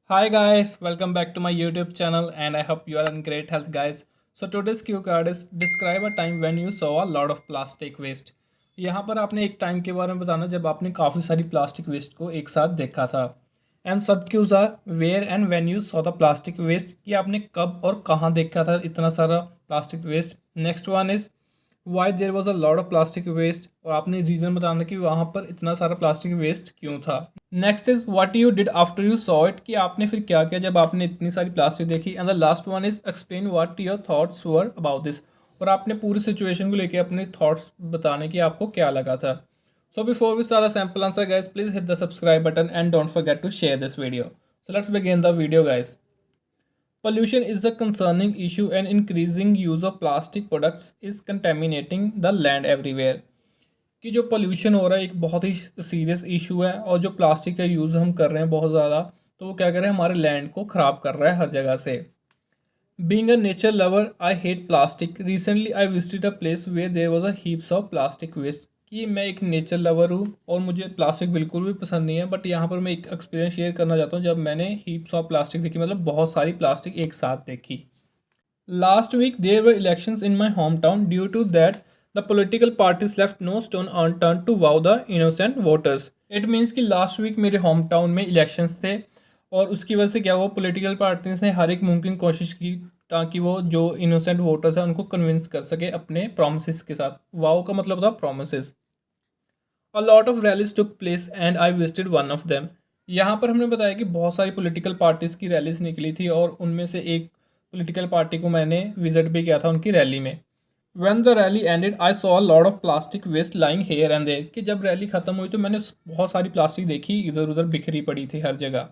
Hi guys, welcome back to my YouTube channel and I hope you are in great health guys. So today's cue card is describe a time when you saw a lot of plastic waste. यहाँ पर आपने एक time के बारे में बताना जब आपने काफ़ी सारी प्लास्टिक वेस्ट को एक साथ देखा था। And sub cues are where and when you saw the plastic waste कि आपने कब और कहाँ देखा था इतना सारा plastic waste. Next one is why there was a lot of plastic waste और आपने रीज़न बताना कि वहाँ पर इतना सारा प्लास्टिक वेस्ट क्यों था। Next is what you did after you saw it कि आपने फिर क्या किया जब आपने इतनी सारी प्लास्टिक देखी। And the last one is explain what your thoughts were about this और आपने पूरी सिचुएशन को लेके अपने थॉट्स बताने कि आपको क्या लगा था। So before we start the sample answer guys please hit the subscribe button and don't forget to share this video. So let's begin the video guys. Pollution is a concerning issue and increasing use of plastic products is contaminating the land everywhere। कि जो pollution हो रहा है एक बहुत ही serious issue है और जो प्लास्टिक का यूज़ हम कर रहे हैं बहुत ज़्यादा तो वो क्या कर रहे हैं हमारे लैंड को ख़राब कर रहा है हर जगह से। Being a nature lover I hate plastic recently I visited a place where there was a heaps of plastic waste. कि मैं एक नेचर लवर हूँ और मुझे प्लास्टिक बिल्कुल भी पसंद नहीं है बट यहाँ पर मैं एक एक्सपीरियंस शेयर करना चाहता हूँ जब मैंने हीप्स ऑफ प्लास्टिक देखी मतलब बहुत सारी प्लास्टिक एक साथ देखी। Last week there were elections in my hometown. Due to that, the political parties left no stone unturned to wow the innocent voters. It means कि last week मेरे home town में इलेक्शंस थे और उसकी वजह से क्या हुआ पॉलिटिकल पार्टीज ने हर एक मुमकिन कोशिश की ताकि वो जो इनोसेंट वोटर्स हैं उनको कन्विंस कर सके अपने प्रोमिस के साथ। वाओ का मतलब था promise. A lot of rallies took place and I visited one of them. यहाँ पर हमने बताया कि बहुत सारी पॉलिटिकल पार्टीज़ की रैलीज निकली थी और उनमें से एक पॉलिटिकल पार्टी को मैंने विजिट भी किया था उनकी रैली में। When the rally ended I saw a lot of plastic waste lying here and there कि जब रैली ख़त्म हुई तो मैंने बहुत सारी प्लास्टिक देखी इधर उधर बिखरी पड़ी थी हर जगह।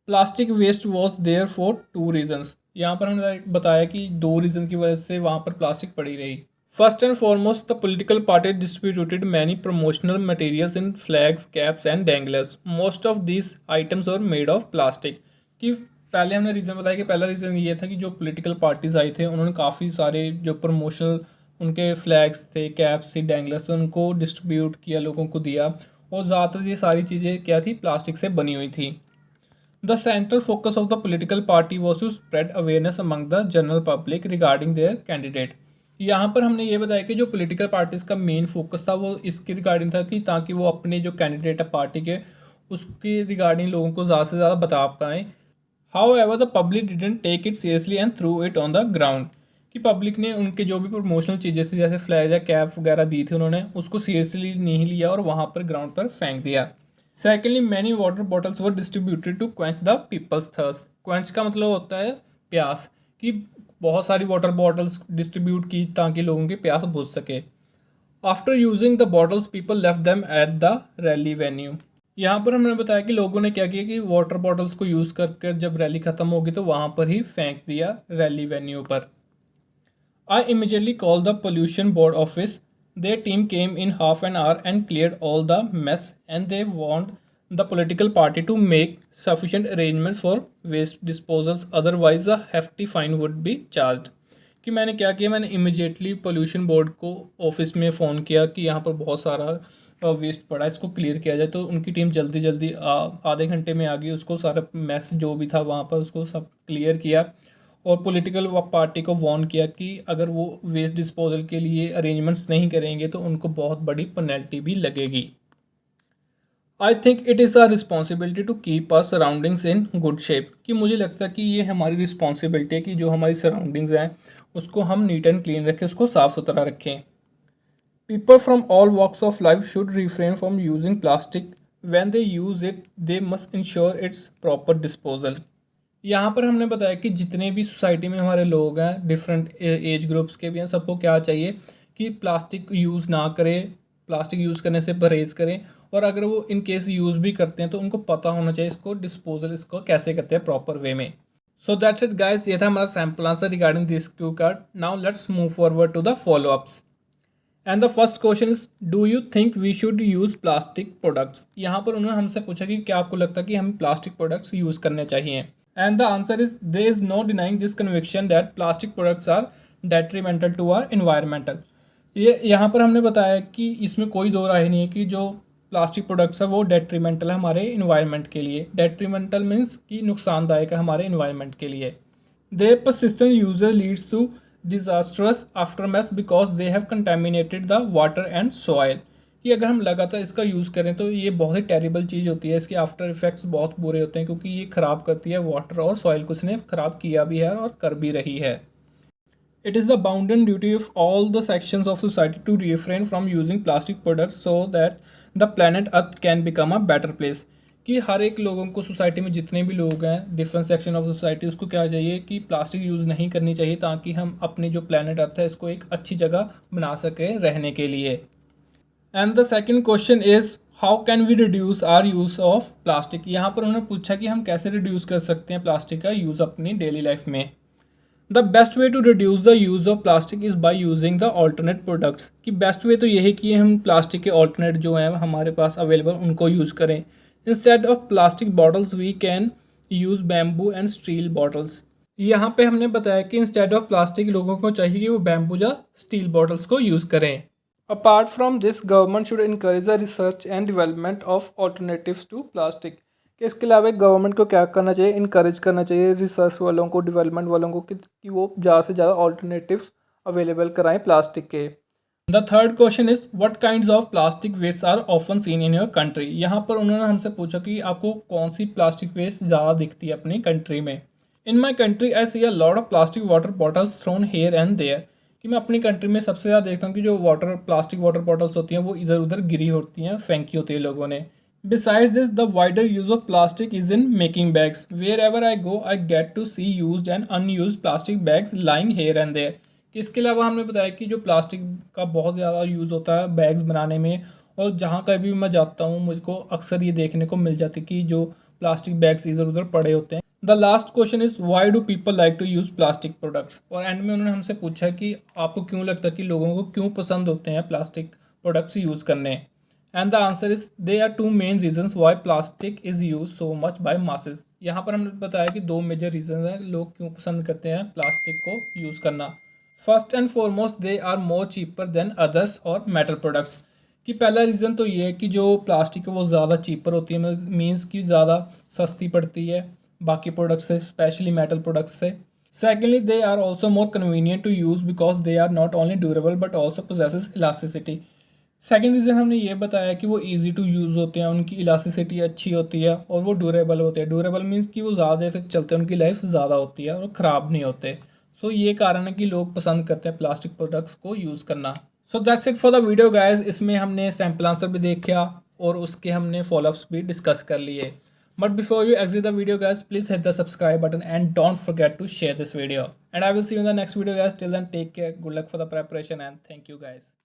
Plastic waste was there for two reasons. यहाँ पर हमने बताया कि दो रीज़न की वजह से वहाँ पर प्लास्टिक पड़ी रही। First and foremost, the political party distributed many promotional materials in flags, caps, and danglers. Most of these items were made of plastic. कि पहले हमने रीज़न बताया कि पहला रीज़न ये था कि जो पॉलिटिकल पार्टीज आई थे उन्होंने काफ़ी सारे जो प्रमोशनल उनके फ्लैग्स थे कैप्स थी डैंगलर्स थे उनको डिस्ट्रीब्यूट किया लोगों को दिया और ज़्यादातर ये सारी चीज़ें क्या थी प्लास्टिक से बनी हुई थी। The central focus of the political party was to spread awareness among the general public regarding their candidate। यहाँ पर हमने ये बताया कि जो पॉलिटिकल पार्टीज़ का मेन फोकस था वो इसके रिगार्डिंग था कि ताकि वो अपने जो कैंडिडेट है पार्टी के उसके रिगार्डिंग लोगों को ज़्यादा से ज़्यादा बता पाएँ। However the public didn't take it seriously and threw it on the ground. कि पब्लिक ने उनके जो भी प्रमोशनल चीज़ें थी जैसे फ्लैग या कैप वगैरह दी थी उन्होंने उसको सीरियसली नहीं लिया और वहाँ पर ग्राउंड पर फेंक दिया। Secondly many water bottles were distributed to quench the people's thirst. Quench का मतलब होता है प्यास। कि बहुत सारी वाटर बॉटल्स डिस्ट्रीब्यूट की ताकि लोगों की प्यास बुझ सके। After using the bottles people left them at the rally venue. यहाँ पर हमने बताया कि लोगों ने क्या किया कि वाटर बॉटल्स को यूज़ करके जब रैली ख़त्म होगी तो वहाँ पर ही फेंक दिया रैली वेन्यू पर। I immediately called the pollution board office. Their team came in half an hour and cleared all the mess and they want the political party to make sufficient arrangements for waste disposals otherwise a hefty fine would be charged। कि मैंने क्या किया मैंने immediately pollution board को office में phone किया कि यहाँ पर बहुत सारा वेस्ट पड़ा है इसको क्लियर किया जाए तो उनकी टीम जल्दी जल्दी आधे घंटे में आ गई उसको सारा मैस जो भी था वहाँ पर उसको सब क्लियर किया और पॉलिटिकल पार्टी को वार्न किया कि अगर वो वेस्ट डिस्पोजल के लिए अरेंजमेंट्स नहीं करेंगे तो उनको बहुत बड़ी पेनल्टी भी लगेगी। I think it is our responsibility to keep our surroundings in good shape. कि मुझे लगता है कि ये हमारी रिस्पॉन्सिबिलिटी है कि जो हमारी सराउंडिंग्स हैं उसको हम नीट एंड क्लीन रखें उसको साफ़ सुथरा रखें। People from all walks of life should refrain from using plastic when they use it they must ensure its proper disposal. यहाँ पर हमने बताया कि जितने भी सोसाइटी में हमारे लोग हैं डिफरेंट एज ग्रुप्स के भी हैं सबको क्या चाहिए कि प्लास्टिक यूज़ ना करें प्लास्टिक यूज़ करने से परहेज़ करें और अगर वो इन केस यूज़ भी करते हैं तो उनको पता होना चाहिए इसको डिस्पोजल इसको कैसे करते हैं प्रॉपर वे में। सो दैट्स इट गाइस ये था हमारा sample answer regarding this cue card. Now let's move forward to the follow ups and the first question is do you think we should use plastic products. यहाँ पर उन्होंने हमसे पूछा कि क्या आपको लगता है कि हमें प्लास्टिक प्रोडक्ट्स यूज़ करने चाहिए। And the answer is there is no denying this conviction that plastic products are detrimental to our environmental. ये यहाँ पर हमने बताया कि इसमें कोई दो राय नहीं है कि जो प्लास्टिक प्रोडक्ट्स है वो डेट्रीमेंटल है हमारे इन्वायरमेंट के लिए। डेट्रीमेंटल मीन्स कि नुकसानदायक है हमारे इन्वायरमेंट के लिए। Their persistent user leads to disastrous aftermath because they have contaminated the water and soil. कि अगर हम लगातार इसका यूज़ करें तो ये बहुत ही टेरिबल चीज़ होती है, इसके आफ्टर इफेक्ट्स बहुत बुरे होते हैं क्योंकि ये ख़राब करती है वाटर और सॉइल को, इसने ख़राब किया भी है और कर भी रही है। It is the bounden duty of all the sections of society to refrain from using plastic products so that the planet Earth can become a better place। कि हर एक लोगों को, सोसाइटी में जितने भी लोग हैं, डिफरेंट सेक्शन ऑफ सोसाइटी, उसको क्या चाहिए कि प्लास्टिक यूज़ नहीं करनी चाहिए ताकि हम अपनी जो प्लानट अर्थ है इसको एक अच्छी जगह बना सकें रहने के लिए। And the second question is how can we reduce our use of plastic. यहाँ पर उन्होंने पूछा कि हम कैसे रिड्यूस कर सकते हैं प्लास्टिक का यूज़ अपनी डेली लाइफ में। The best way to reduce the use of plastic is by using the alternate products. कि बेस्ट वे तो यही कि हम प्लास्टिक के ऑल्टरनेट जो हैं हमारे पास अवेलेबल उनको यूज़ करें। Instead of plastic bottles we can use bamboo and steel bottles. यहाँ पे हमने बताया कि इंस्टेड ऑफ प्लास्टिक लोगों को चाहिए कि वो बैम्बू या स्टील बॉटल्स को यूज़ करें। Apart from this government should encourage the research and development of alternatives to plastic. कि इसके अलावा गवर्नमेंट को क्या करना चाहिए, इनकरेज करना चाहिए रिसर्च वालों को, डेवलपमेंट वालों को कि वो ज़्यादा से ज़्यादा ऑल्टरनेटिव्स अवेलेबल कराएं प्लास्टिक के। The third question is what kinds of plastic waste are often seen in your country. यहाँ पर उन्होंने हमसे पूछा कि आपको कौन सी प्लास्टिक वेस्ट ज़्यादा दिखती है अपनी कंट्री में। In my country I see a lot of plastic water bottles thrown here and there. कि मैं अपनी कंट्री में सबसे ज़्यादा देखता हूँ कि जो प्लास्टिक वाटर बॉटल्स होती हैं वो इधर उधर गिरी होती हैं, फेंकी होती है लोगों ने। Besides this, the wider use of plastic is in making bags. Wherever I go, I get to see used and unused plastic bags lying here and there. कि इसके अलावा हमने बताया कि जो प्लास्टिक का बहुत ज़्यादा यूज़ होता है बैग्स बनाने में, और जहाँ कहीं भी मैं जाता हूँ मुझको अक्सर ये देखने को मिल जाती है कि जो प्लास्टिक बैग्स इधर उधर पड़े होते हैं। The last question is why do people like to use plastic products. और एंड में उन्होंने हमसे पूछा कि आपको क्यों लगता है कि लोगों को क्यों पसंद होते हैं प्लास्टिक प्रोडक्ट्स यूज़ करने। And the answer is there are two main reasons why plastic is use so much by masses. यहाँ पर हमने बताया कि दो मेजर रीजन हैं लोग क्यों पसंद करते हैं प्लास्टिक को यूज़ करना। First and foremost they are more cheaper than others और मेटल प्रोडक्ट्स। कि पहला रीज़न तो ये है कि जो प्लास्टिक है वो ज़्यादा चीपर होती है, मीन्स कि ज़्यादा सस्ती पड़ती है बाकी प्रोडक्ट्स से, स्पेशली मेटल प्रोडक्ट्स से। Secondly they are also more convenient to use because they are not only durable but also possesses elasticity. Second reason हमने ये बताया कि वो इजी टू यूज़ होते हैं, उनकी इलास्टिसिटी अच्छी होती है और वो ड्यूरेबल होते हैं। ड्यूरेबल मीन्स कि वो ज़्यादा देर तक चलते हैं, उनकी लाइफ ज़्यादा होती है और ख़राब नहीं होते। सो ये कारण है कि लोग पसंद करते हैं प्लास्टिक प्रोडक्ट्स को यूज़ करना। So that's it for the video guys. इसमें हमने सैम्पल आंसर भी देखा और उसके हमने फॉलोअप्स भी डिस्कस कर लिए। But before you exit the video guys please hit the subscribe button and don't forget to share this video and I will see you in the next video guys. Till then take care, good luck for the preparation and thank you guys.